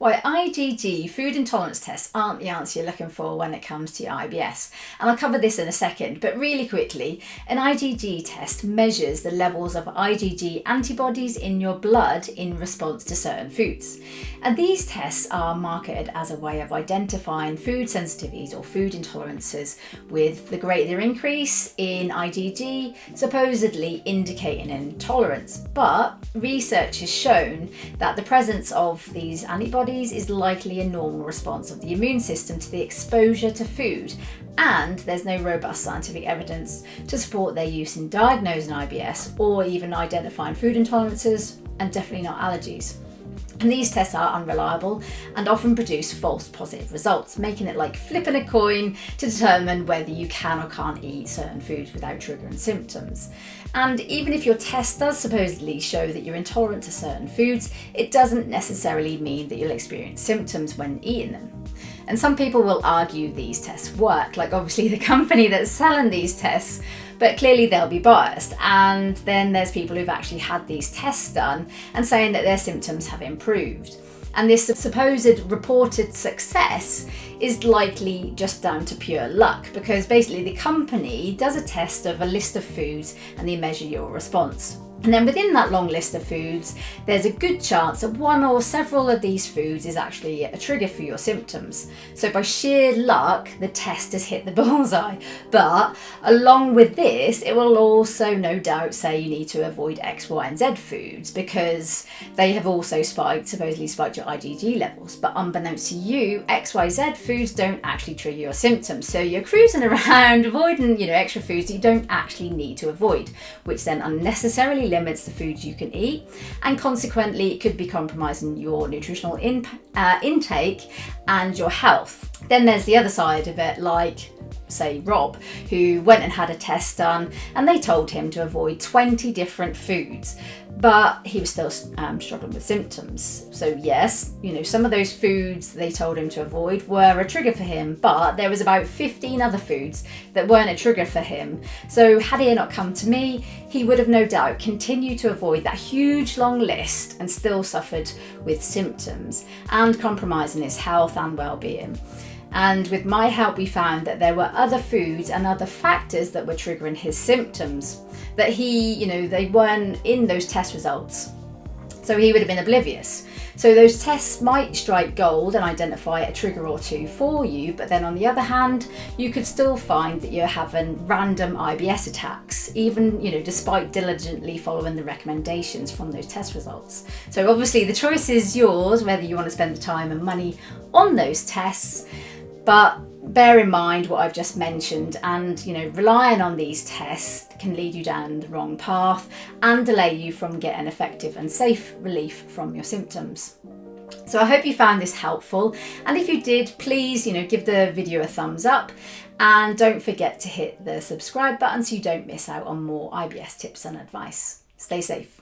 Why IgG food intolerance tests aren't the answer you're looking for when it comes to your IBS. And I'll cover this in a second, but really quickly, an IgG test measures the levels of IgG antibodies in your blood in response to certain foods. And these tests are marketed as a way of identifying food sensitivities or food intolerances, with the greater increase in IgG supposedly indicating an intolerance. But research has shown that the presence of these antibodies is likely a normal response of the immune system to the exposure to food, and there's no robust scientific evidence to support their use in diagnosing IBS or even identifying food intolerances, and definitely not allergies. And these tests are unreliable and often produce false positive results, making it like flipping a coin to determine whether you can or can't eat certain foods without triggering symptoms. And even if your test does supposedly show that you're intolerant to certain foods, it doesn't necessarily mean that you'll experience symptoms when eating them. And some people will argue these tests work, like obviously the company that's selling these tests, but clearly they'll be biased. And then there's people who've actually had these tests done and saying that their symptoms have improved. And this supposed reported success is likely just down to pure luck, because basically the company does a test of a list of foods and they measure your response. And then within that long list of foods, there's a good chance that one or several of these foods is actually a trigger for your symptoms. So by sheer luck, the test has hit the bullseye. But along with this, it will also no doubt say you need to avoid X, Y, and Z foods because they have also supposedly spiked your IgG levels. But unbeknownst to you, X, Y, Z foods don't actually trigger your symptoms. So you're cruising around avoiding, extra foods that you don't actually need to avoid, which then unnecessarily limits the foods you can eat, and consequently it could be compromising your nutritional intake and your health. Then there's the other side of it, like say Rob, who went and had a test done and they told him to avoid 20 different foods, but he was still struggling with symptoms. So yes, some of those foods they told him to avoid were a trigger for him, but there was about 15 other foods that weren't a trigger for him. So had he not come to me, he would have no doubt continued to avoid that huge long list and still suffered with symptoms and compromising his health and well-being. And with my help, we found that there were other foods and other factors that were triggering his symptoms that they weren't in those test results. So he would have been oblivious. So those tests might strike gold and identify a trigger or two for you, but then on the other hand, you could still find that you're having random IBS attacks, even, despite diligently following the recommendations from those test results. So obviously the choice is yours, whether you want to spend the time and money on those tests, but bear in mind what I've just mentioned, and relying on these tests can lead you down the wrong path and delay you from getting effective and safe relief from your symptoms. So I hope you found this helpful, and if you did, please give the video a thumbs up, and don't forget to hit the subscribe button so you don't miss out on more IBS tips and advice. Stay safe.